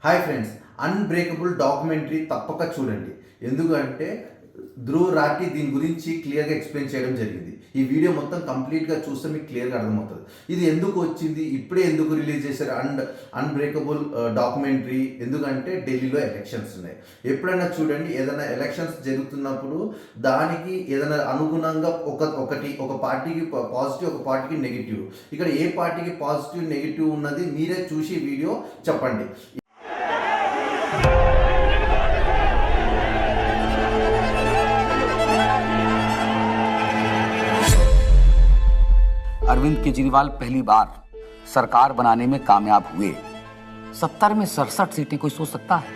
Hi friends, unbreakable documentary తప్పక చూడండి. ఎందుకంటే ధ్రువ్ రాఠీ దీని గురించి క్లియర్గా ఎక్స్ప్లెయిన్ చేయడం జరిగింది. ఈ వీడియో మొత్తం కంప్లీట్గా చూస్తే మీకు క్లియర్గా అర్థమవుతుంది. ఇది ఎందుకు వచ్చింది, ఇప్పుడే ఎందుకు రిలీజ్ చేశారు అన్బ్రేకబుల్ డాక్యుమెంటరీ, ఎందుకంటే ఢిల్లీలో ఎలక్షన్స్ ఉన్నాయి. ఎప్పుడైనా చూడండి, ఏదైనా ఎలక్షన్స్ జరుగుతున్నప్పుడు దానికి ఏదైనా అనుగుణంగా ఒక పార్టీకి పాజిటివ్, ఒక పార్టీకి నెగిటివ్. ఇక్కడ ఏ పార్టీకి పాజిటివ్ నెగిటివ్ ఉన్నది మీరే చూసి వీడియో చెప్పండి. अरविंद केजरीवाल पहली बार सरकार बनाने में कामयाब हुए। 70 में 67 सीटें कोई सोच सकता है?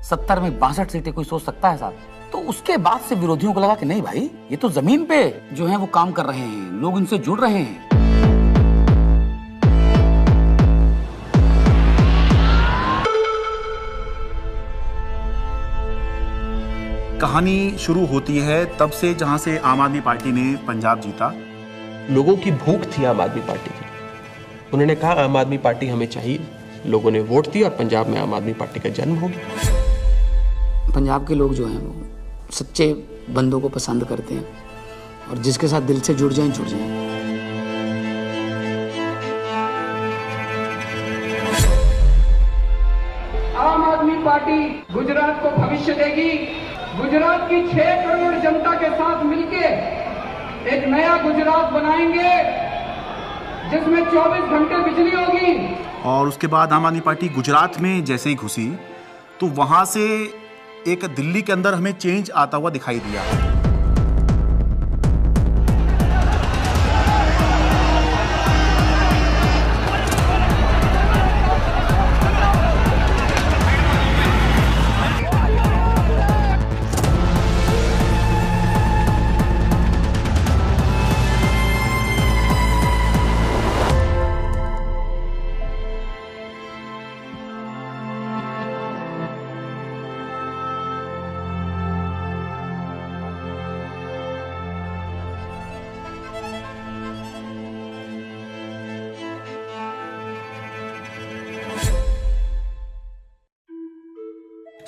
70 में 62 सीटें कोई सोच सकता है साहब? तो उसके बाद से विरोधियों को लगा कि नहीं भाई, ये तो जमीन पे जो है वो काम कर रहे हैं, लोग इनसे जुड़ रहे हैं। कहानी शुरू होती है तब से जहां से आम आदमी पार्टी ने पंजाब जीता। लोगों की भूख थी आम आदमी पार्टी की। उन्होंने कहा आम आदमी पार्टी हमें चाहिए। लोगों ने वोट दिया और पंजाब में आम आदमी पार्टी का जन्म हो गया। पंजाब के लोग जो हैं वो सच्चे बंदों को पसंद करते हैं और जिसके साथ दिल से जुड़ जाएं। आम आदमी पार्टी गुजरात को भविष्य देगी। गुजरात की 6 करोड़ जनता के साथ मिलके एक नया गुजरात बनाएंगे जिसमें 24 घंटे बिजली होगी। और उसके बाद आम आदमी पार्टी गुजरात में जैसे ही घुसी तो वहां से एक दिल्ली के अंदर हमें चेंज आता हुआ दिखाई दिया।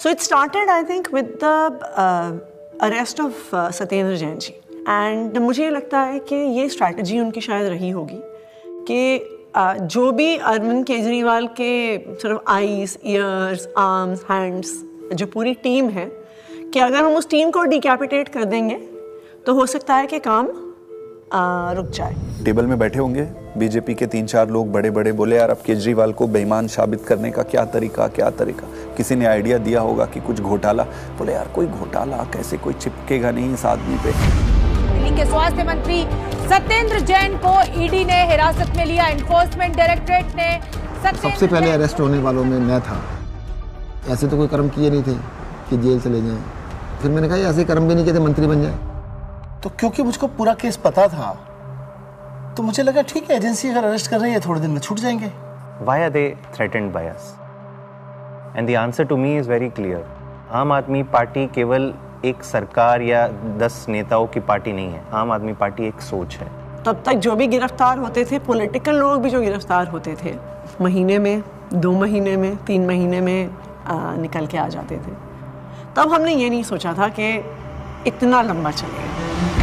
So it started, I think, with the arrest of Satyendra Jain ji. And मुझे लगता है कि ये स्ट्रैटेजी उनकी शायद रही होगी कि जो भी अरविंद केजरीवाल के सिर्फ आईज, ईयर्स, आर्म्स, हैंड्स, जो पूरी टीम है, कि अगर हम उस टीम को डिकैपिटेट कर देंगे तो हो सकता है कि काम रुक जाए। टेबल में बैठे होंगे बीजेपी के 3-4 लोग बड़े बड़े, बोले यार अब केजरीवाल को बेईमान साबित करने का क्या तरीका। किसी ने आइडिया दिया होगा कि कुछ घोटाला, बोले यार कोई घोटाला कैसे, कोई चिपकेगा नहीं इस आदमी पे। दिल्ली के स्वास्थ्य मंत्री सत्येंद्र जैन को ईडी ने हिरासत में लिया। एनफोर्समेंट डायरेक्टरेट ने सबसे पहले अरेस्ट होने वालों में मैं था। ऐसे तो कोई कर्म किए नहीं थे कि जेल चले जाएं। फिर मैंने कहा ऐसे कर्म भी नहीं किए थे मंत्री बन जाए। तो क्योंकि मुझको पूरा केस पता था तो मुझे लगा ठीक है, एजेंसी अगर अरेस्ट कर रही है थोड़े दिन में छूट जाएंगे। Why are they threatened by us? And the answer to me is very clear. आम आदमी पार्टी केवल एक सरकार या 10 नेताओं की पार्टी नहीं है। आम आदमी पार्टी एक सोच है। तब तक जो भी गिरफ्तार होते थे, पॉलिटिकल लोग भी जो गिरफ्तार होते थे, महीने में, 2 महीने में, 3 महीने में निकल के आ जाते थे। तब हमने ये नहीं सोचा था कि इतना लंबा चलेगा।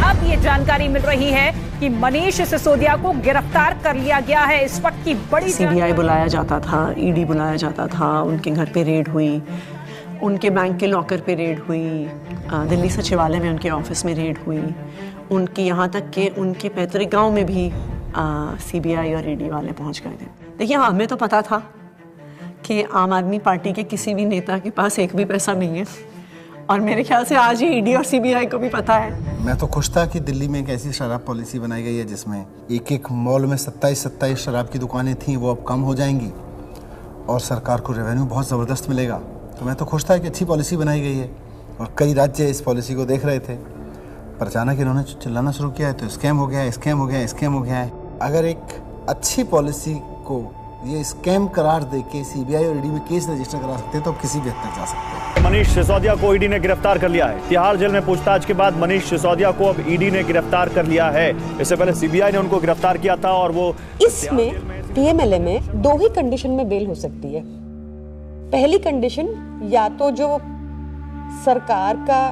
अब ये जानकारी मिल रही है कि मनीष सिसोदिया को गिरफ्तार कर लिया गया है। इस वक्त की बड़ी सीबीआई बुलाया जाता था, ईडी बुलाया जाता था, उनके घर पे रेड हुई, उनके बैंक के लॉकर पे रेड हुई, दिल्ली सचिवालय में उनके ऑफिस में रेड हुई, उनकी यहाँ तक कि उनके पैतृक गांव में भी सीबीआई और ईडी वाले पहुँच गए थे। देखिए, हमें तो पता था कि आम आदमी पार्टी के किसी भी नेता के पास एक भी पैसा नहीं है, और मेरे ख्याल से आज ही ईडी और सीबीआई को भी पता है। मैं तो खुश था कि दिल्ली में एक ऐसी शराब पॉलिसी बनाई गई है जिसमें एक मॉल में 27 शराब की दुकानें थीं, वो अब कम हो जाएंगी और सरकार को रेवेन्यू बहुत ज़बरदस्त मिलेगा। तो मैं तो खुश था कि अच्छी पॉलिसी बनाई गई है और कई राज्य इस पॉलिसी को देख रहे थे। पर अचानक इन्होंने चिल्लाना शुरू किया है तो स्कैम हो गया है। अगर एक अच्छी पॉलिसी को ये स्कैम करार देके सीबीआई और ईडी में केस रजिस्टर करा सकते हैं तो किसी भी हद तक जा सकते हैं। मनीष सिसोदिया को ईडी ने गिरफ्तार कर लिया है। तिहाड़ जेल में पूछताछ के बाद मनीष सिसोदिया को अब ईडी ने गिरफ्तार कर लिया है। इससे पहले सीबीआई ने उनको गिरफ्तार किया था और वो इसमें पीएमएलए में 2 ही कंडीशन में बेल हो सकती है। पहली कंडीशन, या तो जो सरकार का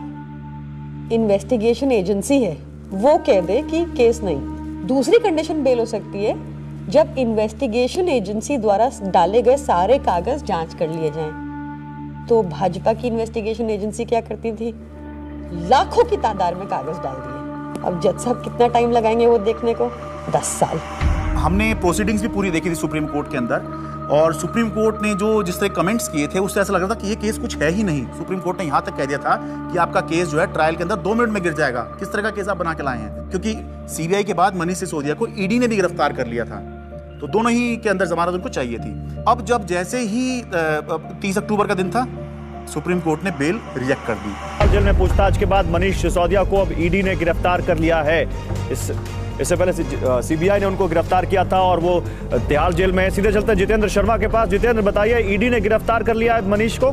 इन्वेस्टिगेशन एजेंसी है वो कह दे कि केस नहीं। दूसरी कंडीशन बेल हो सकती है जब इन्वेस्टिगेशन एजेंसी द्वारा डाले गए सारे कागज जांच कर लिए जाएं। तो भाजपा की इन्वेस्टिगेशन एजेंसी क्या करती थी? लाखों की तादाद में कागज डाल दिए। अब जज साहब कितना टाइम लगाएंगे वो देखने को? 10 साल। हमने प्रोसीडिंग्स भी पूरी देखी थी सुप्रीम कोर्ट के अंदर, और सुप्रीम कोर्ट ने जो जिस तरह कमेंट्स किए थे उससे ऐसा लग रहा था कि ये केस कुछ है ही नहीं। सुप्रीम कोर्ट ने यहाँ तक कह दिया था कि आपका केस जो है ट्रायल के अंदर 2 मिनट में गिर जाएगा। किस तरह का केस आप बना के लाए हैं? क्योंकि सीबीआई के बाद मनीष सिसोदिया को ईडी ने भी गिरफ्तार कर लिया था, तो दोनों ही के अंदर जमानत उनको चाहिए थी। अब जब जैसे ही 30 अक्टूबर का दिन था, सुप्रीम कोर्ट ने बेल रिजेक्ट कर दी। जेल में पूछताछ के बाद मनीष सिसोदिया को अब ईडी ने गिरफ्तार कर लिया है। इससे पहले सीबीआई ने उनको गिरफ्तार किया था और वो तिहाड़ जेल में है। सीधे चलते हैं जितेंद्र शर्मा के पास। जितेंद्र, बताइए, ईडी ने गिरफ्तार कर लिया है मनीष को?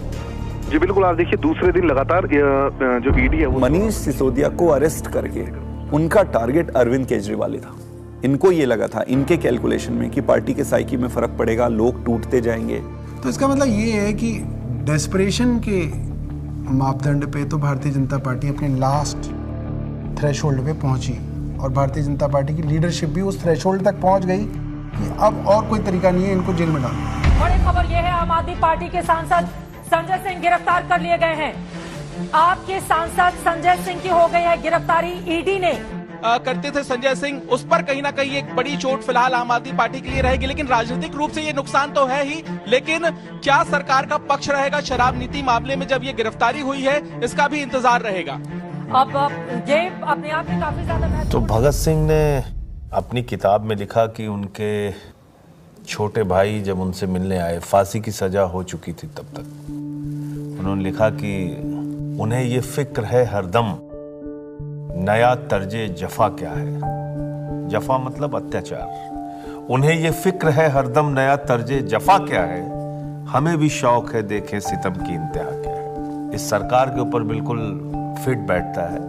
जी बिल्कुल, आप देखिए दूसरे दिन लगातार जो ईडी है वो मनीष सिसोदिया को अरेस्ट करके उनका टारगेट अरविंद केजरीवाल ही था। इनको ये लगा था, इनके कैलकुलेशन में, कि पार्टी के साइकी में फर्क पड़ेगा, लोग टूटते जाएंगे। तो इसका मतलब ये है कि डेस्परेशन के मापदंड पे तो भारतीय जनता पार्टी अपने लास्ट थ्रेशोल्ड पे पहुंची, और भारतीय जनता पार्टी की लीडरशिप भी उस थ्रेशोल्ड तक पहुंच गई कि अब और कोई तरीका नहीं है इनको जेल में डालने। बड़ी खबर यह है, आम आदमी पार्टी के सांसद संजय सिंह गिरफ्तार कर लिए गए हैं। आपके सांसद संजय सिंह की हो गई है गिरफ्तारी। ईडी ने करते थे संजय सिंह, उस पर कहीं ना कहीं एक बड़ी चोट फिलहाल आम आदमी पार्टी के लिए रहेगी, लेकिन राजनीतिक रूप से ये नुकसान तो है ही, लेकिन क्या सरकार का पक्ष रहेगा शराब नीति मामले में जब ये गिरफ्तारी हुई है, इसका भी इंतजार रहेगा। अब ये अपने आप में काफी ज्यादा तो भगत सिंह ने अपनी किताब में लिखा कि उनके छोटे भाई जब उनसे मिलने आए, फांसी की सजा हो चुकी थी तब तक, उन्होंने लिखा कि उन्हें ये फिक्र है हरदम नया तर्जे जफा क्या है। जफा मतलब अत्याचार। उन्हें ये फिक्र है हरदम नया तर्जे जफा क्या है, हमें भी शौक है देखें सितम की इंतहा क्या है। इस सरकार के ऊपर बिल्कुल फिट बैठता है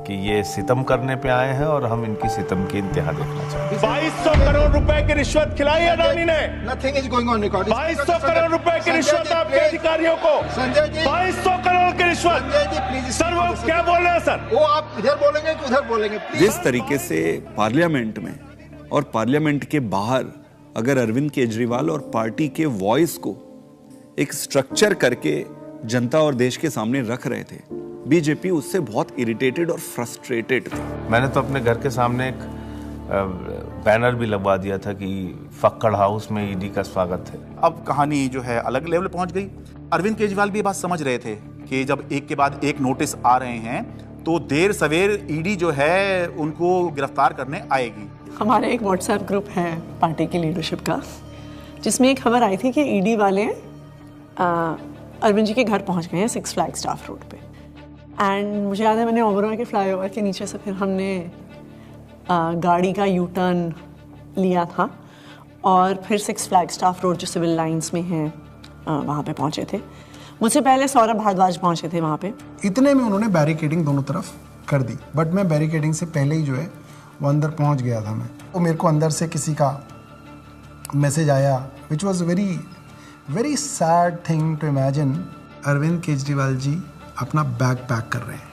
कि ये सितम करने पे आए हैं और हम इनकी सितम की इंतहा देखना चाहते हैं। 2200 करोड़ रुपए की रिश्वत खिलाई अडानी ने। Nothing is going on record. 2200 crore रुपए की रिश्वत आपके अधिकारियों को। संजय जी, 2200 करोड़ की रिश्वत। संजय जी प्लीज। सर वो क्या बोल रहे हैं सर? वो आप इधर बोलेंगे कि उधर बोलेंगे? जिस तरीके से पार्लियामेंट में और पार्लियामेंट के बाहर अगर अरविंद केजरीवाल और पार्टी के वॉइस को एक स्ट्रक्चर करके जनता और देश के सामने रख रहे थे, बीजेपी उससे बहुत इरिटेटेड और फ्रस्ट्रेटेड थी। मैंने तो अपने घर के सामने एक बैनर भी लगवा दिया था कि फक्कड़ हाउस में ईडी का स्वागत है। अब कहानी जो है अलग लेवल पहुंच गई। अरविंद केजरीवाल भी ये बात समझ रहे थे कि जब एक के बाद एक नोटिस आ रहे हैं तो देर सवेर ईडी जो है उनको गिरफ्तार करने आएगी। हमारा एक व्हाट्सएप ग्रुप है पार्टी की लीडरशिप का, जिसमें एक खबर आई थी कि ईडी वाले अरविंद जी के घर पहुंच गए हैं 6 फ्लैग स्टाफ रोड पे। एंड मुझे याद है मैंने ओबरॉय के फ्लाईओवर के नीचे से फिर हमने गाड़ी का यू टर्न लिया था और फिर 6 फ्लैग स्टाफ रोड जो सिविल लाइंस में है वहाँ पे पहुँचे थे। मुझसे पहले सौरभ भारद्वाज पहुँचे थे वहाँ पे। इतने में उन्होंने बैरिकेडिंग दोनों तरफ कर दी, बट मैं बैरिकेडिंग से पहले ही जो है वो अंदर पहुँच गया था। मैं तो मेरे को अंदर से किसी का मैसेज आया which was very sad thing to imagine. Arvind Kejriwal ji अपना बैग पैक कर रहे हैं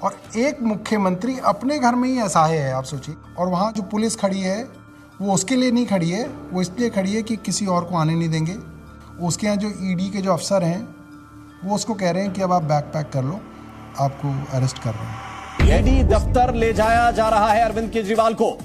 और एक मुख्यमंत्री अपने घर में ही असहाय है, आप सोचिए। और वहाँ जो पुलिस खड़ी है वो उसके लिए नहीं खड़ी है, वो इसलिए खड़ी है कि किसी और को आने नहीं देंगे। उसके यहाँ जो ईडी के जो अफसर हैं वो उसको कह रहे हैं कि अब आप बैग पैक कर लो, आपको अरेस्ट कर रहे हैं। ईडी दफ्तर ले जाया जा रहा है अरविंद केजरीवाल को।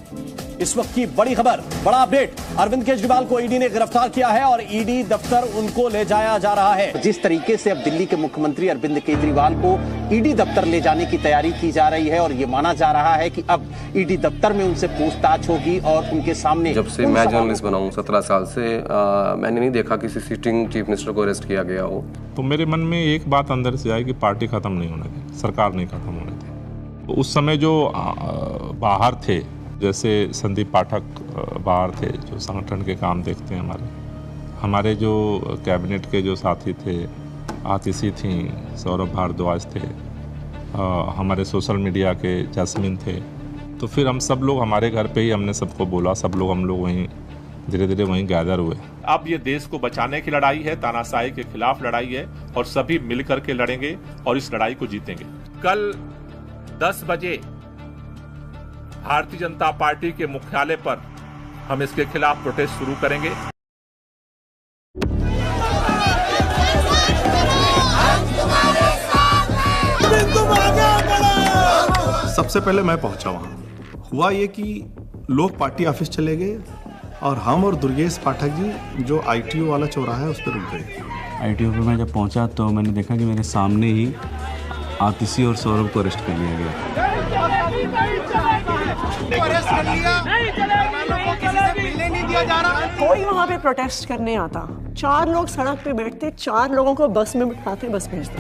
इस वक्त की बड़ी खबर, बड़ा अपडेट, अरविंद केजरीवाल को ईडी ने गिरफ्तार किया है और ईडी दफ्तर उनको ले जाया जा रहा है। जिस तरीके से अब दिल्ली के मुख्यमंत्री अरविंद केजरीवाल को ईडी दफ्तर ले जाने की तैयारी की जा रही है और ये माना जा रहा है कि अब ईडी दफ्तर में उनसे पूछताछ होगी और उनके सामने। जब से मैं जर्नलिस्ट बना हूं 17 साल से, मैंने नहीं देखा किसी सिटिंग चीफ मिनिस्टर को अरेस्ट किया गया हो। तो मेरे मन में एक बात अंदर से आई कि पार्टी खत्म नहीं होने दी, सरकार नहीं खत्म होने दी। तो उस समय जो बाहर थे, जैसे संदीप पाठक बाहर थे जो संगठन के काम देखते हैं, हमारे जो कैबिनेट के जो साथी थे, आतिशी थी, सौरभ भारद्वाज थे, हमारे सोशल मीडिया के जैस्मिन थे, तो फिर हम सब लोग हमारे घर पे ही हमने सबको बोला, सब लोग हम लोग वहीं धीरे धीरे वहीं गैदर हुए। अब ये देश को बचाने की लड़ाई है, तानाशाही के खिलाफ लड़ाई है और सभी मिलकर के लड़ेंगे और इस लड़ाई को जीतेंगे। कल 10 बजे भारतीय जनता पार्टी के मुख्यालय पर हम इसके खिलाफ प्रोटेस्ट शुरू करेंगे। सबसे पहले मैं पहुंचा वहां। हुआ ये कि लोग पार्टी ऑफिस चले गए और हम और दुर्गेश पाठक जी जो ITO वाला चौराहा है उस पर रुक गए। ITO पे मैं जब पहुंचा तो मैंने देखा कि मेरे सामने ही आतिशी और सौरभ को अरेस्ट कर लिया गया। कोई वहाँ पे प्रोटेस्ट करने आता, 4 लोग सड़क पे बैठते, 4 लोगों को बस में बिठाते, बस भेजते।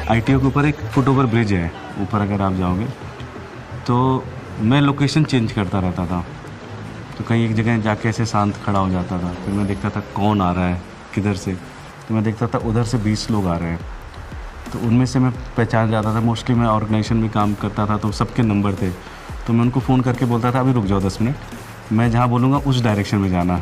ITO के ऊपर एक फुटओवर ब्रिज है, ऊपर अगर आप जाओगे तो मैं लोकेशन चेंज करता रहता था, तो कहीं एक जगह जाके ऐसे शांत खड़ा हो जाता था, फिर मैं देखता था कौन आ रहा है किधर से, तो मैं देखता था उधर से 20 लोग आ रहे हैं, तो उनमें से मैं पहचान जाता था। मोस्टली मैं ऑर्गेनाइजेशन में काम करता था तो सबके नंबर थे, तो मैं उनको फ़ोन करके बोलता था अभी रुक जाओ 10 मिनट, मैं जहाँ बोलूँगा उस डायरेक्शन में जाना।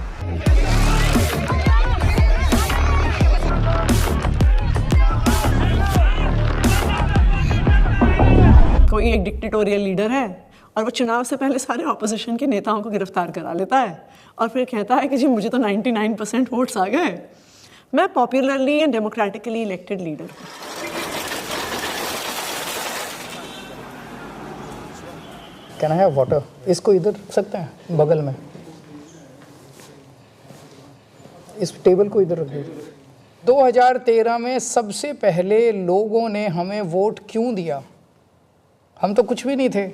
कोई एक डिक्टेटोरियल लीडर है और वो चुनाव से पहले सारे ऑपोजिशन के नेताओं को गिरफ्तार करा लेता है और फिर कहता है कि जी मुझे तो 99% वोट्स आ गए, मैं popularly and democratically elected leader हूँ। कहना है वाटर, इसको इधर रख सकते हैं बगल में, इस टेबल को इधर रख दीजिए। 2013 में सबसे पहले लोगों ने हमें वोट क्यों दिया? हम तो कुछ भी नहीं थे,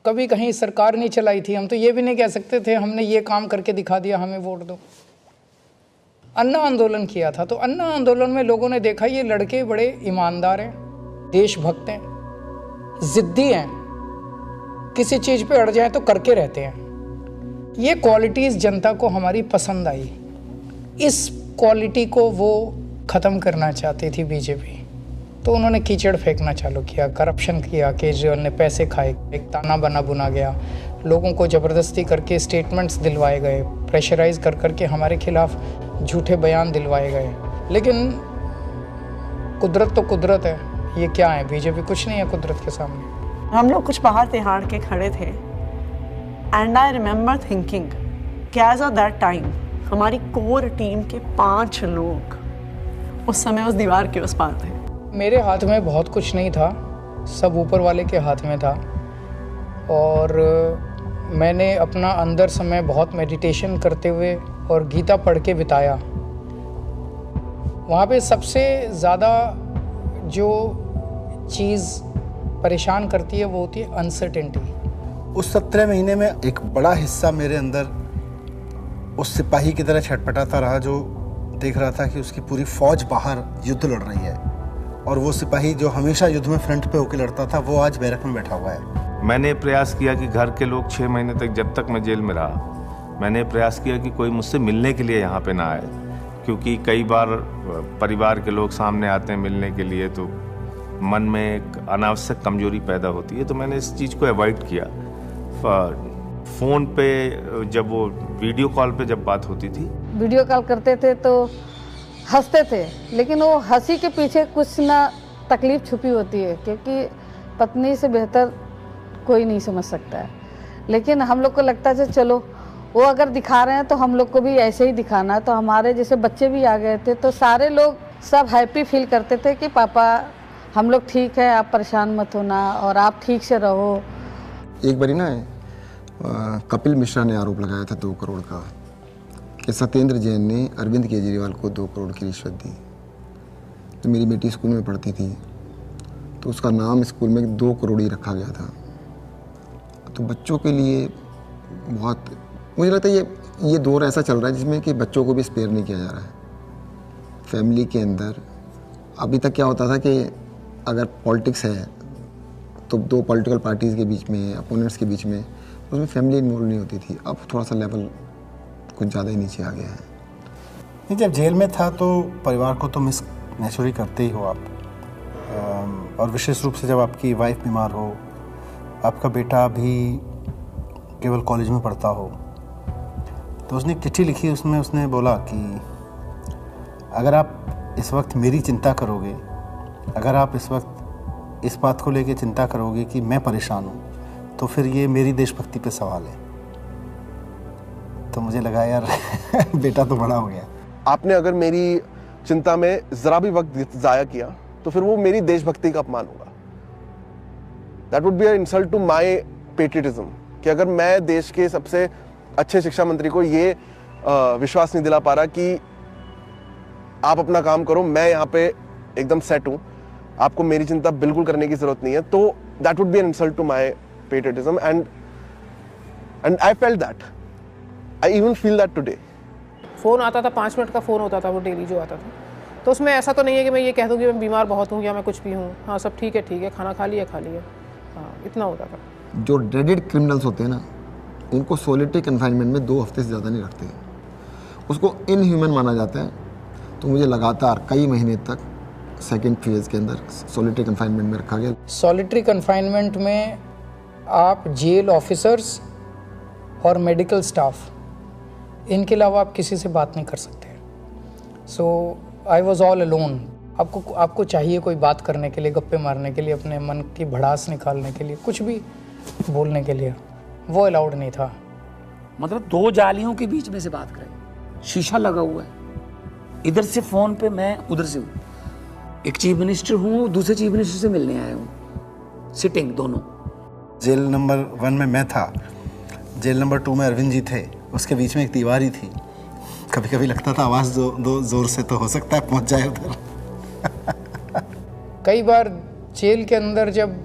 कभी कहीं सरकार नहीं चलाई थी, हम तो ये भी नहीं कह सकते थे हमने ये काम करके दिखा दिया हमें वोट दो। अन्ना आंदोलन किया था, तो अन्ना आंदोलन में लोगों ने देखा ये लड़के बड़े ईमानदार हैं, देशभक्त हैं, जिद्दी हैं, किसी चीज़ पे अड़ जाए तो करके रहते हैं। ये क्वालिटीज़ जनता को हमारी पसंद आई। इस क्वालिटी को वो ख़त्म करना चाहती थी बीजेपी, तो उन्होंने कीचड़ फेंकना चालू किया, करप्शन किया, केजरीवाल ने पैसे खाए, एक ताना बना बुना गया, लोगों को ज़बरदस्ती करके स्टेटमेंट्स दिलवाए गए, प्रेशराइज कर करके हमारे खिलाफ झूठे बयान दिलवाए गए। लेकिन कुदरत तो कुदरत है, ये क्या है, बीजेपी कुछ नहीं है कुदरत के सामने। हम लोग कुछ बाहर तिहाड़ के खड़े थे एंड आई रिमेंबर थिंकिंग कि एज ऑफ दैट टाइम हमारी कोर टीम के 5 लोग उस समय उस दीवार के उस पार थे। मेरे हाथ में बहुत कुछ नहीं था, सब ऊपर वाले के हाथ में था, और मैंने अपना अंदर समय बहुत मेडिटेशन करते हुए और गीता पढ़ के बिताया। वहाँ पे सबसे ज़्यादा जो चीज़ परेशान करती है वो होती है अनसर्टेनिटी। उस 17 महीने में एक बड़ा हिस्सा मेरे अंदर उस सिपाही की तरह छटपटाता रहा जो देख रहा था कि उसकी पूरी फौज बाहर युद्ध लड़ रही है, और वो सिपाही जो हमेशा युद्ध में फ्रंट पे होकर लड़ता था वो आज बैरक में बैठा हुआ है। मैंने प्रयास किया कि घर के लोग 6 महीने तक, जब तक मैं जेल में रहा, मैंने प्रयास किया कि कोई मुझसे मिलने के लिए यहाँ पे ना आए, क्योंकि कई बार परिवार के लोग सामने आते हैं मिलने के लिए तो मन में एक अनावश्यक कमजोरी पैदा होती है, तो मैंने इस चीज़ को अवॉइड किया। फ़ोन पे जब वो वीडियो कॉल पे जब बात होती थी, वीडियो कॉल करते थे तो हंसते थे, लेकिन वो हंसी के पीछे कुछ ना तकलीफ छुपी होती है, क्योंकि पत्नी से बेहतर कोई नहीं समझ सकता है। लेकिन हम लोग को लगता है चलो वो अगर दिखा रहे हैं तो हम लोग को भी ऐसे ही दिखाना। तो हमारे जैसे बच्चे भी आ गए थे, तो सारे लोग सब हैप्पी फील करते थे कि पापा हम लोग ठीक है, आप परेशान मत होना और आप ठीक से रहो। एक बारी ना कपिल मिश्रा ने आरोप लगाया था 2 करोड़ का कि सत्येंद्र जैन ने अरविंद केजरीवाल को 2 करोड़ की रिश्वत दी। तो मेरी बेटी स्कूल में पढ़ती थी, तो उसका नाम स्कूल में 2 करोड़ ही रखा गया था। तो बच्चों के लिए बहुत, मुझे लगता है ये दौर ऐसा चल रहा है जिसमें कि बच्चों को भी स्पेयर नहीं किया जा रहा है। फैमिली के अंदर अभी तक क्या होता था कि अगर पॉलिटिक्स है तो 2 पॉलिटिकल पार्टीज़ के बीच में, अपोनेंट्स के बीच में, उसमें फैमिली इन्वॉल्व नहीं होती थी। अब थोड़ा सा लेवल कुछ ज़्यादा ही नीचे आ गया है। नहीं, जब जेल में था तो परिवार को तो मिस नेचुरली करते ही हो आप, और विशेष रूप से जब आपकी वाइफ बीमार हो, आपका बेटा भी केवल कॉलेज में पढ़ता हो। तो उसने एक चिट्ठी लिखी, उसमें उसने बोला कि अगर आप इस वक्त मेरी चिंता करोगे, अगर आप इस वक्त इस बात को लेके चिंता करोगे कि मैं परेशान हूँ, तो फिर ये मेरी देशभक्ति पे सवाल है। तो मुझे लगा यार बेटा तो बड़ा हो गया। आपने अगर मेरी चिंता में जरा भी वक्त जाया किया तो फिर वो मेरी देशभक्ति का अपमान होगा। That would be a insult to my patriotism, कि अगर मैं देश के सबसे अच्छे शिक्षा मंत्री को ये विश्वास नहीं दिला पा रहा कि आप अपना काम करो, मैं यहाँ पे एकदम सेट हूँ, आपको मेरी चिंता बिल्कुल करने की जरूरत नहीं है, तो that would be an insult to my patriotism and I felt that, I even feel that today. Phone आता था, 5 मिनट का फ़ोन होता था वो डेली जो आता था, तो उसमें ऐसा तो नहीं है कि मैं ये कह दूँ कि मैं बीमार बहुत हूँ या मैं कुछ भी हूँ, हाँ सब ठीक है, खाना खा लिया, हाँ इतना होता था। जो ड्रेडेड क्रिमिनल्स होते हैं ना, उनको सोलिटरी कन्फाइनमेंट में 2 हफ्ते से ज़्यादा नहीं रखते, उसको इनह्यूमन माना जाता है। तो मुझे लगातार कई महीने तक सेकेंड फेज़ के अंदर सोलिटरी कन्फाइनमेंट में रखा गया। सॉलिटरी कन्फाइनमेंट में आप जेल ऑफिसर्स और मेडिकल स्टाफ, इनके अलावा आप किसी से बात नहीं कर सकते। सो आई वॉज ऑल अलोन। आपको चाहिए कोई बात करने के लिए, गप्पे मारने के लिए, अपने मन की भड़ास निकालने के लिए, कुछ भी बोलने के लिए, वो अलाउड नहीं था। मतलब 2 जालियों के बीच में से बात करें, शीशा लगा हुआ है, इधर से फोन पे मैं, उधर से हूँ, एक चीफ मिनिस्टर हूँ, दूसरे चीफ मिनिस्टर से मिलने आया हूँ, सिटिंग दोनों। जेल नंबर 1 में मैं था, जेल नंबर 2 में अरविंद जी थे, उसके बीच में एक दीवार ही थी। कभी कभी लगता था आवाज़ जोर से तो हो सकता है पहुँच जाए उधर। कई बार जेल के अंदर जब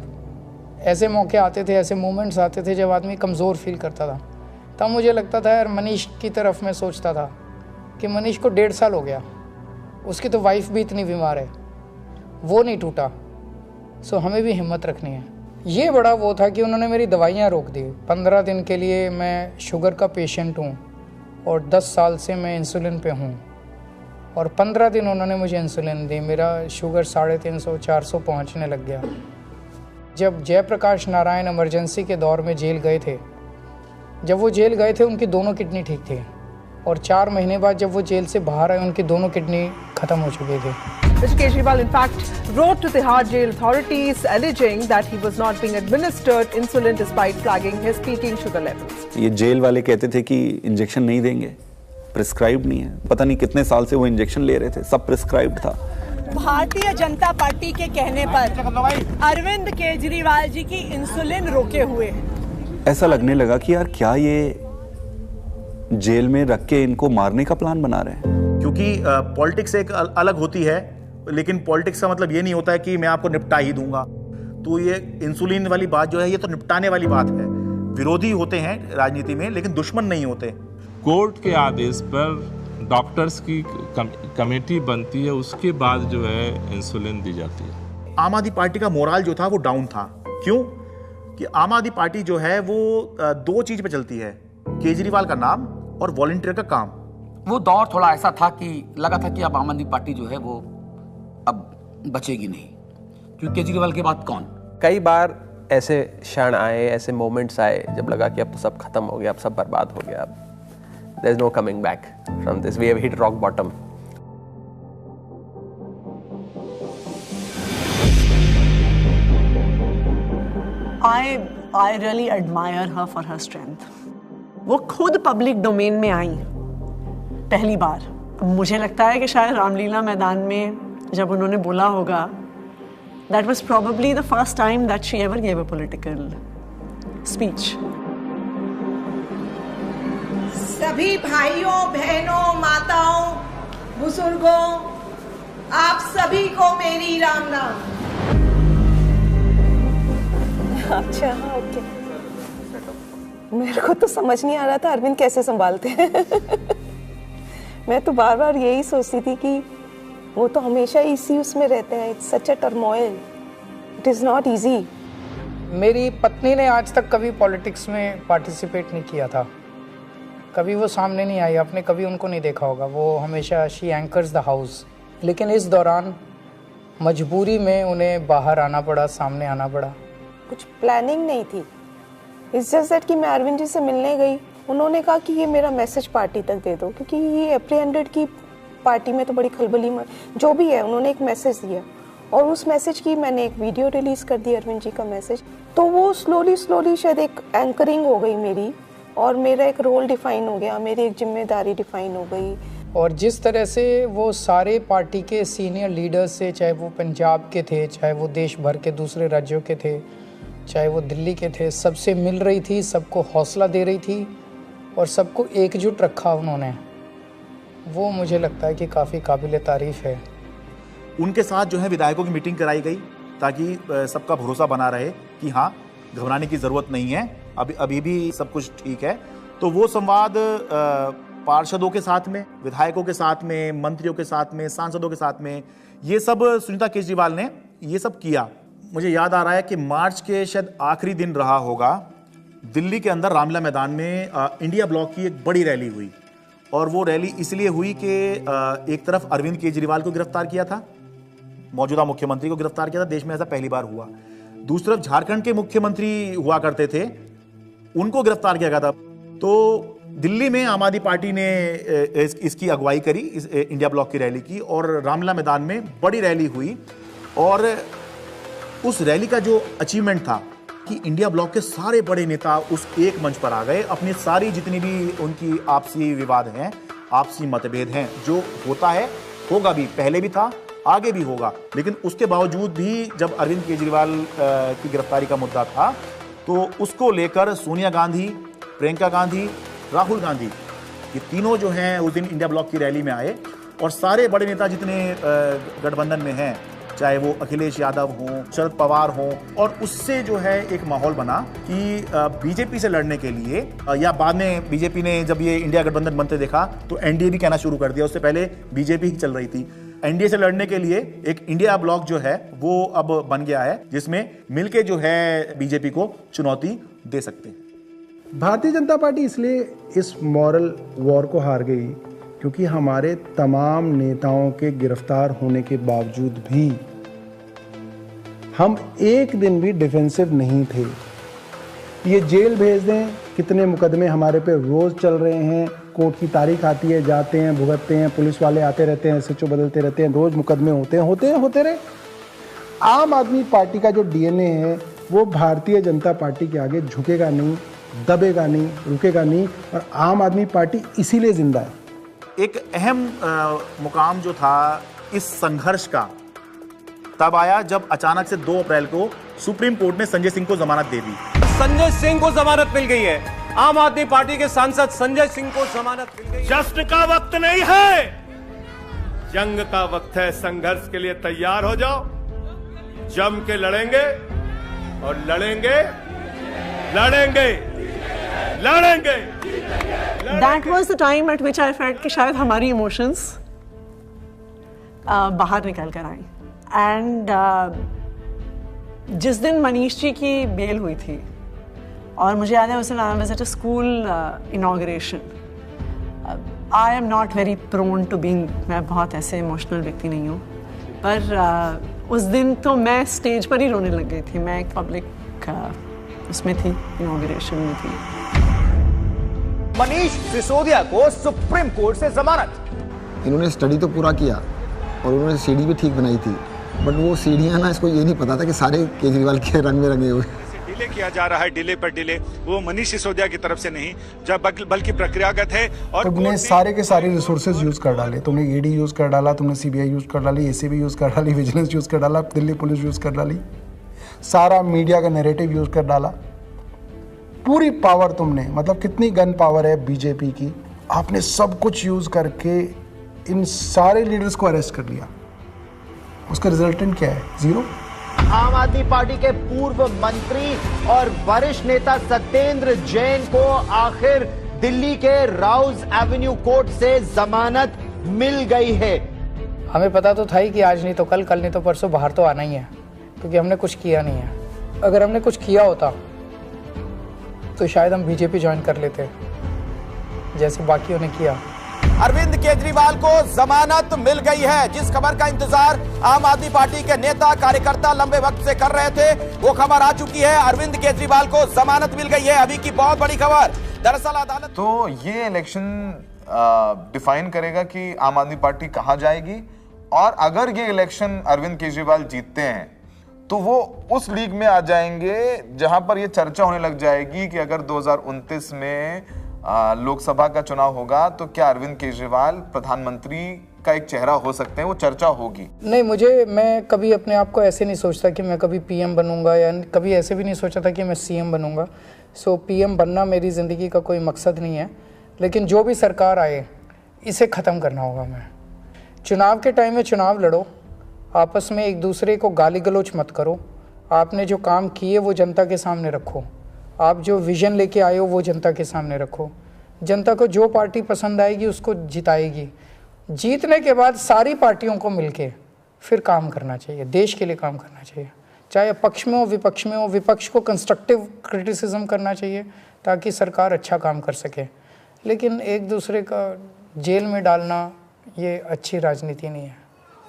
ऐसे मौके आते थे, ऐसे मोमेंट्स आते थे जब आदमी कमज़ोर फील करता था, तब मुझे लगता था यार मनीष की तरफ मैं सोचता था कि मनीष को 1.5 साल हो गया, उसकी तो वाइफ भी इतनी बीमार है, वो नहीं टूटा, सो हमें भी हिम्मत रखनी है। ये बड़ा वो था कि उन्होंने मेरी दवाइयाँ रोक दी। 15 दिन के लिए मैं शुगर का पेशेंट हूँ और 10 साल से मैं इंसुलिन पे हूँ, और 15 दिन उन्होंने मुझे इंसुलिन दी, मेरा शुगर 350-400 पहुँचने लग गया। जब जयप्रकाश नारायण इमरजेंसी के दौर में जेल गए थे, जब वो जेल गए थे उनकी दोनों किडनी ठीक थी, और 4 महीने बाद जब वो जेल से बाहर आए उनकी दोनों किडनी खत्म हो चुकी थी। Mr. Kejriwal, in fact, wrote to Tihar jail authorities alleging that he was not being administered insulin despite flagging his peaking sugar levels. ये जेल वाले कहते थे कि इंजेक्शन नहीं देंगे, प्रिस्क्राइब नहीं है। पता नहीं कितने साल से वो इंजेक्शन ले रहे थे, सब प्रिस्क्राइब्ड था। भारतीय जनता पार्टी के कहने पर अरविंद केजरीवाल जी की इंसुलिन रोके हुए हैं। ऐसा लगने लगा कि यार क्या ये जेल में रख के इनको मारने का प्लान बना रहे हैं। क्योंकि पॉलिटिक्स एक अलग होती है, लेकिन पॉलिटिक्स का मतलब ये नहीं होता है कि मैं आपको निपटा ही दूंगा। तो ये इंसुलिन वाली बात जो है, ये तो निपटाने वाली बात है। विरोधी होते हैं राजनीति में, लेकिन दुश्मन नहीं होते। कोर्ट के आदेश पर डॉक्टर्स की कमेटी बनती है, उसके बाद जो है इंसुलिन दी जाती है। आम आदमी पार्टी का मोराल जो था वो डाउन था। क्यों? कि आम आदमी पार्टी जो है वो 2 चीज पे चलती है, केजरीवाल का नाम और वॉलंटियर का काम। वो दौर थोड़ा ऐसा था कि लगा था कि अब आम आदमी पार्टी जो है वो अब बचेगी नहीं, क्योंकि केजरीवाल के बाद कौन। कई बार ऐसे क्षण आए, ऐसे मोमेंट्स आए जब लगा कि अब तो सब खत्म हो गया, अब सब बर्बाद हो गया, अब there is no coming back from this, we have hit rock bottom. I really admire her for her strength. वो खुद पब्लिक डोमेन में आई पहली बार। मुझे लगता है कि शायद रामलीला मैदान में जब उन्होंने बोला होगा, that was probably the first time that she ever gave a political speech. सभी भाइयों, बहनों, माताओं, बुजुर्गों, आप सभी को मेरी राम नाम। अच्छा, हाँ, ओके। मेरे को तो समझ नहीं आ रहा था अरविंद कैसे संभालते हैं। मैं तो बार बार यही सोचती थी कि वो तो हमेशा इसी उसमें रहते हैं। It's such a turmoil, it is not easy. मेरी पत्नी ने आज तक कभी पॉलिटिक्स में पार्टिसिपेट नहीं किया था, कभी वो सामने नहीं आई, आपने कभी उनको नहीं देखा होगा, वो हमेशा शी एंकर्स द हाउस। लेकिन इस दौरान मजबूरी में उन्हें बाहर आना पड़ा, सामने आना पड़ा। कुछ प्लानिंग नहीं थी, इट्स जस्ट दैट कि मैं अरविंद जी से मिलने गई, उन्होंने कहा कि ये मेरा मैसेज पार्टी तक दे दो, क्योंकि ये एप्रीहेंडेड की पार्टी में तो बड़ी खलबली जो भी है, उन्होंने एक मैसेज दिया और उस मैसेज की मैंने एक वीडियो रिलीज कर दी, अरविंद जी का मैसेज। तो वो स्लोली शायद एक एंकरिंग हो गई मेरी, और मेरा एक रोल डिफाइन हो गया, मेरी एक जिम्मेदारी डिफाइन हो गई। और जिस तरह से वो सारे पार्टी के सीनियर लीडर्स से, चाहे वो पंजाब के थे, चाहे वो देश भर के दूसरे राज्यों के थे, चाहे वो दिल्ली के थे, सबसे मिल रही थी, सबको हौसला दे रही थी और सबको एकजुट रखा उन्होंने, वो मुझे लगता है कि काफ़ी काबिल तारीफ़ है। उनके साथ जो है विधायकों की मीटिंग कराई गई ताकि सबका भरोसा बना रहे कि हाँ, घबराने की ज़रूरत नहीं है, अभी भी सब कुछ ठीक है। तो वो संवाद पार्षदों के साथ में, विधायकों के साथ में, मंत्रियों के साथ में, सांसदों के साथ में, ये सब सुनीता केजरीवाल ने ये सब किया। मुझे याद आ रहा है कि मार्च के शायद आखिरी दिन रहा होगा, दिल्ली के अंदर रामलीला मैदान में इंडिया ब्लॉक की एक बड़ी रैली हुई, और वो रैली इसलिए हुई कि एक तरफ अरविंद केजरीवाल को गिरफ्तार किया था, मौजूदा मुख्यमंत्री को गिरफ्तार किया था, देश में ऐसा पहली बार हुआ। दूसरी तरफ झारखंड के मुख्यमंत्री हुआ करते थे, उनको गिरफ्तार किया गया था। तो दिल्ली में आम आदमी पार्टी ने इसकी अगुवाई करी, इस इंडिया ब्लॉक की रैली की, और रामलीला मैदान में बड़ी रैली हुई। और उस रैली का जो अचीवमेंट था कि इंडिया ब्लॉक के सारे बड़े नेता उस एक मंच पर आ गए, अपनी सारी जितनी भी उनकी आपसी विवाद हैं, आपसी मतभेद हैं, जो होता है, होगा भी, पहले भी था, आगे भी होगा, लेकिन उसके बावजूद भी जब अरविंद केजरीवाल की गिरफ्तारी का मुद्दा था, तो उसको लेकर सोनिया गांधी, प्रियंका गांधी, राहुल गांधी, ये तीनों जो हैं उस दिन इंडिया ब्लॉक की रैली में आए, और सारे बड़े नेता जितने गठबंधन में हैं, चाहे वो अखिलेश यादव हों, शरद पवार हों, और उससे जो है एक माहौल बना कि बीजेपी से लड़ने के लिए, या बाद में बीजेपी ने जब ये इंडिया गठबंधन बनते देखा तो एनडीए भी कहना शुरू कर दिया, उससे पहले बीजेपी ही चल रही थी। एनडीए से लड़ने के लिए एक इंडिया ब्लॉक जो है वो अब बन गया है, जिसमें मिलके जो है बीजेपी को चुनौती दे सकते हैं। भारतीय जनता पार्टी इसलिए इस मॉरल वॉर को हार गई क्योंकि हमारे तमाम नेताओं के गिरफ्तार होने के बावजूद भी हम एक दिन भी डिफेंसिव नहीं थे। ये जेल भेज दें, कितने मुकदमे हमारे पे रोज चल रहे हैं, कोर्ट की तारीख आती है, जाते हैं, भुगतते हैं, पुलिस वाले आते रहते हैं, एसएचओ बदलते रहते हैं, रोज मुकदमे होते रहे। आम आदमी पार्टी का जो डीएनए है वो भारतीय जनता पार्टी के आगे झुकेगा नहीं, दबेगा नहीं, रुकेगा नहीं, और आम आदमी पार्टी इसीलिए जिंदा है। एक अहम मुकाम जो था इस संघर्ष का तब आया जब अचानक से 2 अप्रैल को सुप्रीम कोर्ट ने संजय सिंह को जमानत दे दी। संजय सिंह को जमानत मिल गई है। आम आदमी पार्टी के सांसद संजय सिंह को जमानत मिल गई। जश्न का वक्त नहीं है, जंग का वक्त है। संघर्ष के लिए तैयार हो जाओ, जम के लड़ेंगे और लड़ेंगे। That was the time at which I felt कि शायद हमारी इमोशंस बाहर निकल कर आई। एंड जिस दिन मनीष जी की बेल हुई थी, और मुझे याद है उस दिन I was at a school inauguration. I am not very prone to being, मैं बहुत ऐसे इमोशनल व्यक्ति नहीं हूँ, पर उस दिन तो मैं स्टेज पर ही रोने लग गई थी। मैं एक पब्लिक उसमें थी, इनॉग्रेशन में थी। मनीष सिसोदिया को सुप्रीम कोर्ट से जमानत। इन्होंने स्टडी तो पूरा किया और उन्होंने सीढ़ी भी ठीक बनाई थी, बट वो सीढ़ियाँ ना, इसको ये नहीं पता था कि सारे केजरीवाल के रंग में रंगे हुए। डिले किया जा रहा है, डिले पर डिले, वो मनीष सिसोदिया की तरफ से नहीं, जब बल्कि प्रक्रियागत है। और तुमने सारे के सारे रिसोर्सेज यूज कर डाले, तुमने ईडी यूज कर डाला, तुमने सीबीआई यूज कर डाली, एसीबी यूज कर डाली, विजिलेंस यूज कर डाला, दिल्ली पुलिस यूज कर डाली, सारा मीडिया का नैरेटिव यूज कर डाला, पूरी पावर तुमने, मतलब कितनी गन पावर है बीजेपी की, आपने सब कुछ यूज करके इन सारे लीडर्स को अरेस्ट कर लिया। उसका रिजल्टेंट क्या है? 0। आम आदमी पार्टी के पूर्व मंत्री और वरिष्ठ नेता सत्येंद्र जैन को आखिर दिल्ली के राउज एवेन्यू कोर्ट से जमानत मिल गई है। हमें पता तो था ही कि आज नहीं तो कल, कल नहीं तो परसों बाहर तो आना ही है, क्योंकि हमने कुछ किया नहीं है। अगर हमने कुछ किया होता तो शायद हम बीजेपी ज्वाइन कर लेते, जैसे बाकियों ने किया। अरविंद केजरीवाल को जमानत मिल गई है। जिस खबर का इंतजार आम आदमी पार्टी के नेता कार्यकर्ता लंबे वक्त से कर रहे थे, वो खबर आ चुकी है। अरविंद केजरीवाल को जमानत मिल गई है। अभी की बहुत बड़ी खबर, दरअसल अदालत तो ये इलेक्शन डिफाइन करेगा कि आम आदमी पार्टी कहां जाएगी, और अगर ये इलेक्शन अरविंद केजरीवाल जीतते हैं तो वो उस लीग में आ जाएंगे जहां पर ये चर्चा होने लग जाएगी कि अगर 2029 में लोकसभा का चुनाव होगा तो क्या अरविंद केजरीवाल प्रधानमंत्री का एक चेहरा हो सकते हैं, वो चर्चा होगी। नहीं, मैं कभी अपने आप को ऐसे नहीं सोचता कि मैं कभी पीएम बनूंगा, या कभी ऐसे भी नहीं सोचा था कि मैं सीएम बनूंगा। सो पीएम बनना मेरी ज़िंदगी का कोई मकसद नहीं है, लेकिन जो भी सरकार आए इसे ख़त्म करना होगा। मैं चुनाव के टाइम में चुनाव लड़ो, आपस में एक दूसरे को गाली गलौज मत करो, आपने जो काम किए वो जनता के सामने रखो, आप जो विज़न लेके आए हो वो जनता के सामने रखो। जनता को जो पार्टी पसंद आएगी उसको जिताएगी। जीतने के बाद सारी पार्टियों को मिलके फिर काम करना चाहिए, देश के लिए काम करना चाहिए, चाहे पक्ष में हो विपक्ष में हो। विपक्ष को कंस्ट्रक्टिव क्रिटिसिज्म करना चाहिए ताकि सरकार अच्छा काम कर सके, लेकिन एक दूसरे का जेल में डालना ये अच्छी राजनीति नहीं है।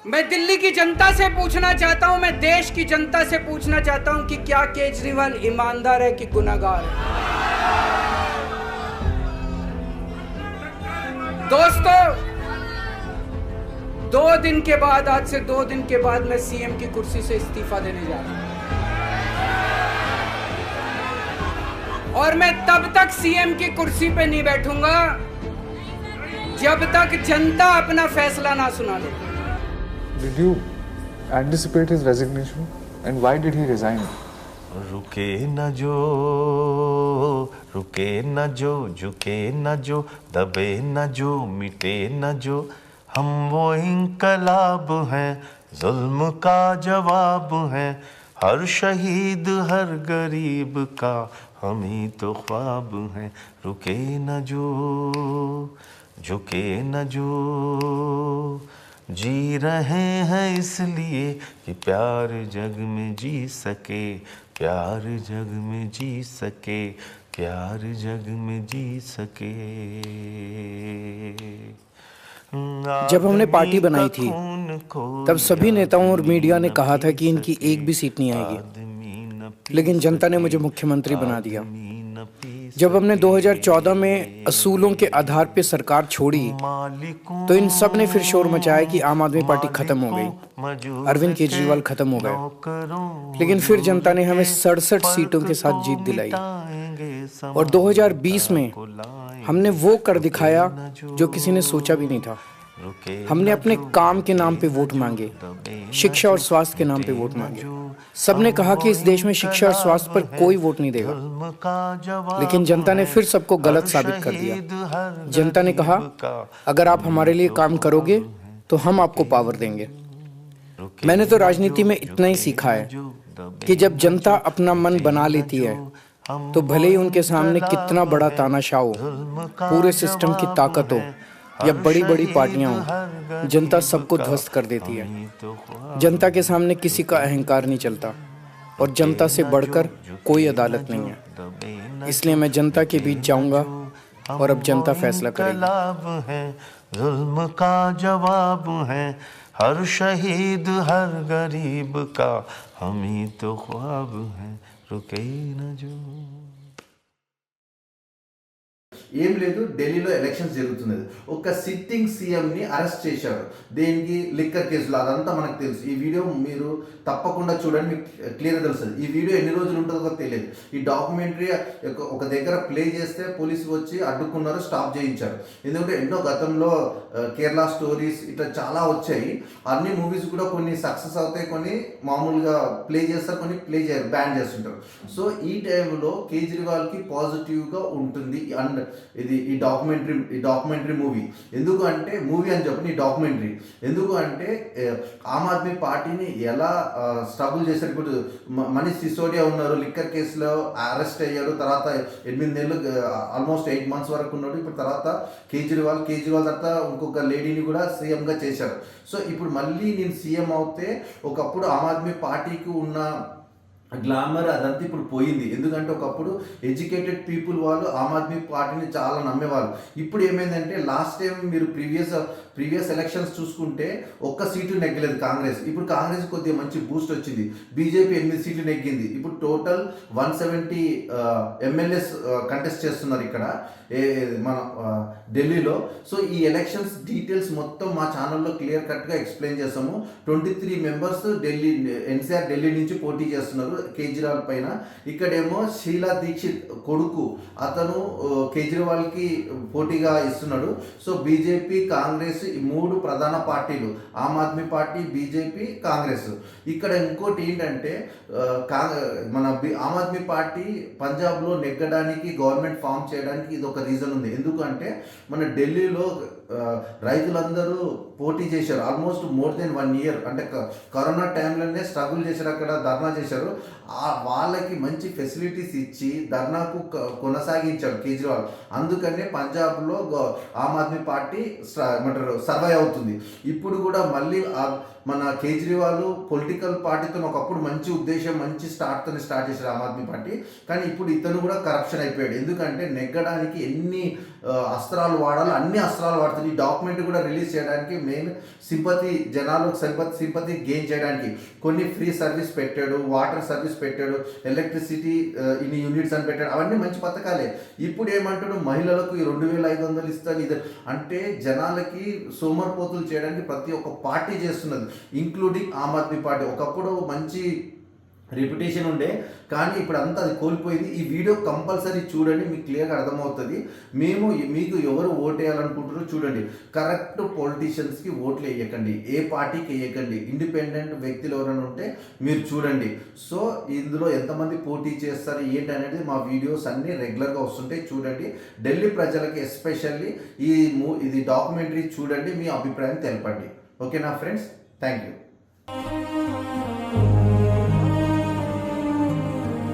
मैं दिल्ली की जनता से पूछना चाहता हूं, मैं देश की जनता से पूछना चाहता हूं कि क्या केजरीवाल ईमानदार है कि गुनहगार है। दोस्तों, 2 दिन के बाद, आज से 2 दिन के बाद मैं सीएम की कुर्सी से इस्तीफा देने जा रहा हूं, और मैं तब तक सीएम की कुर्सी पे नहीं बैठूंगा जब तक जनता अपना फैसला ना सुना ले। Did you anticipate his resignation, and why did he resign? रुके न जो, रुके न जो, झुके न जो, दबे न जो, मिटे न जो, हम वो इंकलाब हैं, जुल्म का जवाब हैं, हर शहीद हर गरीब का हम ही तो ख्वाब हैं। रुके न जो, झुके न जो, जी रहे हैं इसलिए कि प्यार जग में जी सके, प्यार जग में जी सके, प्यार जग में जी सके। जब हमने पार्टी बनाई थी तब सभी नेताओं और मीडिया ने कहा था कि इनकी एक भी सीट नहीं आएगी, लेकिन जनता ने मुझे मुख्यमंत्री बना दिया। जब हमने 2014 में असूलों के आधार पर सरकार छोड़ी तो इन सब ने फिर शोर मचाया कि आम आदमी पार्टी खत्म हो गई, अरविंद केजरीवाल खत्म हो गए। लेकिन फिर जनता ने हमें 67 सीटों के साथ जीत दिलाई, और 2020 में हमने वो कर दिखाया जो किसी ने सोचा भी नहीं था। हमने अपने काम के नाम पे वोट मांगे, शिक्षा और स्वास्थ्य के नाम पे वोट मांगे। सबने कहा कि इस देश में शिक्षा और स्वास्थ्य पर कोई वोट नहीं देगा, लेकिन जनता ने फिर सबको गलत साबित कर दिया। जनता ने कहा, अगर आप हमारे लिए काम करोगे तो हम आपको पावर देंगे। मैंने तो राजनीति में इतना ही सीखा है कि जब जनता अपना मन बना लेती है तो भले ही उनके सामने कितना बड़ा तानाशाह हो, पूरे सिस्टम की ताकत हो या बड़ी बड़ी पार्टियां हों, जनता सबको ध्वस्त कर देती है। जनता के सामने किसी का अहंकार नहीं चलता, और जनता से बढ़कर कोई अदालत नहीं है। इसलिए मैं जनता के बीच जाऊंगा और अब जनता फैसला करेगी। जुल्म का जवाब है, हर शहीद हर गरीब का हम ही तो ख्वाब हैं, रुके न जो। ఏం లేదు, ఢిల్లీలో ఎలక్షన్స్ జరుగుతున్నది. ఒక సిట్టింగ్ సీఎంని అరెస్ట్ చేశారు. దేనికి? లిక్కర్ కేసులో. అదంతా మనకు తెలుసు. ఈ వీడియో మీరు తప్పకుండా చూడండి, మీకు క్లియర్గా తెలుస్తుంది. ఈ వీడియో ఎన్ని రోజులు ఉంటుందో తెలియదు. ఈ డాక్యుమెంటరీ ఒక దగ్గర ప్లే చేస్తే పోలీసులు వచ్చి అడ్డుకున్నారు, స్టాప్ చేయించారు. ఎందుకంటే ఎన్నో గతంలో కేరళ స్టోరీస్ ఇట్లా చాలా వచ్చాయి. అన్ని మూవీస్ కూడా కొన్ని సక్సెస్ అవుతాయి, కొన్ని మామూలుగా ప్లే చేస్తారు, కొన్ని ప్లే చేయరు, బ్యాన్ చేస్తుంటారు. సో ఈ టైంలో కేజ్రీవాల్కి పాజిటివ్గా ఉంటుంది. అండ్ ఇది ఈ డాక్యుమెంటరీ మూవీ ఎందుకు అంటే, మూవీ అని చెప్పని ఈ డాక్యుమెంటరీ ఎందుకు అంటే, ఆమ్ ఆద్మీ పార్టీని ఎలా స్ట్రగుల్ చేశారు. ఇప్పుడు మనీష్ సిసోడియా ఉన్నారు, లిక్కర్ కేసులో అరెస్ట్ అయ్యారు, తర్వాత 8 నెలలు ఆల్మోస్ట్ 8 months వరకు ఉన్నాడు. ఇప్పుడు తర్వాత కేజ్రీవాల్ తర్వాత ఇంకొక లేడీని కూడా సీఎంగా చేశారు. సో ఇప్పుడు మళ్ళీ నేను సీఎం అవుతే, ఒకప్పుడు ఆమ్ ఆద్మీ పార్టీకి ఉన్న గ్లామర్ అదంతా ఇప్పుడు పోయింది. ఎందుకంటే ఒకప్పుడు ఎడ్యుకేటెడ్ పీపుల్ వాళ్ళు ఆమ్ ఆద్మీ పార్టీని చాలా నమ్మేవాళ్ళు. ఇప్పుడు ఏమైందంటే లాస్ట్ టైం మీరు ప్రీవియస్ ఎలక్షన్స్ చూసుకుంటే ఒక్క సీటు నెగ్గలేదు కాంగ్రెస్. ఇప్పుడు కాంగ్రెస్ కొద్దిగా మంచి బూస్ట్ వచ్చింది. బీజేపీ 8 సీట్లు నెగ్గింది. ఇప్పుడు టోటల్ 170 ఎమ్మెల్యేస్ కంటెస్ట్ చేస్తున్నారు ఇక్కడ మన ఢిల్లీలో. సో ఈ ఎలక్షన్స్ డీటెయిల్స్ మొత్తం మా ఛానల్లో క్లియర్ కట్గా ఎక్స్ప్లెయిన్ చేస్తాము. 23 మెంబర్స్ ఎన్సీఆర్ ఢిల్లీ నుంచి పోటీ చేస్తున్నారు కేజ్రీవాల్ పైన. ఇక్కడేమో షీలా దీక్షిత్ కొడుకు అతను కేజ్రీవాల్కి పోటీగా ఇస్తున్నాడు. సో బీజేపీ, కాంగ్రెస్ ఈ 3 ప్రధాన పార్టీలు, ఆమ్ ఆద్మీ పార్టీ, బీజేపీ, కాంగ్రెస్. ఇక్కడ ఇంకోటి ఏంటంటే మన ఆమ్ ఆద్మీ పార్టీ పంజాబ్లో నెగ్గడానికి, గవర్నమెంట్ ఫామ్ చేయడానికి ఇది ఒక రీజన్ ఉంది. ఎందుకంటే మన ఢిల్లీలో రైతులందరూ పోటీ చేశారు ఆల్మోస్ట్ మోర్ దెన్ 1 ఇయర్. అంటే కరోనా టైంలోనే స్ట్రగుల్ చేశారు, అక్కడ ధర్నా చేశారు. వాళ్ళకి మంచి ఫెసిలిటీస్ ఇచ్చి ధర్నాకు కొనసాగించాడు కేజ్రీవాల్. అందుకనే పంజాబ్లో ఆమ్ ఆద్మీ పార్టీ సర్వైవ్ అవుతుంది. ఇప్పుడు కూడా మళ్ళీ మన కేజ్రీవాల్ పొలిటికల్ పార్టీతో ఒకప్పుడు మంచి ఉద్దేశం, మంచి స్టార్ట్ చేశారు ఆమ్ ఆద్మీ పార్టీ. కానీ ఇప్పుడు ఇతను కూడా కరప్షన్ అయిపోయాడు. ఎందుకంటే నెగ్గడానికి ఎన్ని అస్త్రాలు వాడాలో అన్ని అస్త్రాలు వాడుతుంది. ఈ డాక్యుమెంట్ కూడా రిలీజ్ చేయడానికి మెయిన్ సింపతి, జనాలు సింపతి గెయిన్ చేయడానికి కొన్ని ఫ్రీ సర్వీస్ పెట్టాడు, వాటర్ సర్వీస్ పెట్టాడు, ఎలక్ట్రిసిటీ ఇన్ని యూనిట్స్ అని పెట్టాడు. అవన్నీ మంచి పథకాలే. ఇప్పుడు ఏమంటాడు, మహిళలకు 2500 ఇస్తాను. ఇది అంటే జనాలకి సోమరిపోతులు చేయడానికి ప్రతి ఒక్క పార్టీ చేస్తున్నది, ఇంక్లూడింగ్ ఆమ్ ఆద్మీ పార్టీ. ఒకప్పుడు మంచి రెప్యుటేషన్ ఉండే, కానీ ఇప్పుడు అంతా అది కోల్పోయింది. ఈ వీడియో కంపల్సరీ చూడండి, మీకు క్లియర్గా అర్థమవుతుంది. మీకు ఎవరు ఓటు వేయాలనుకుంటారో చూడండి. కరెక్ట్ పొలిటీషియన్స్కి ఓట్లు వేయకండి, ఏ పార్టీకి వేయకండి. ఇండిపెండెంట్ వ్యక్తులు ఎవరైనా ఉంటే మీరు చూడండి. సో ఇందులో ఎంతమంది పోటీ చేస్తారు ఏంటి అనేది మా వీడియోస్ అన్నీ రెగ్యులర్గా వస్తుంటాయి, చూడండి. ఢిల్లీ ప్రజలకి ఎస్పెషల్లీ ఇది డాక్యుమెంటరీ చూడండి, మీ అభిప్రాయం తెలపండి. ఓకేనా ఫ్రెండ్స్, థ్యాంక్ యూ.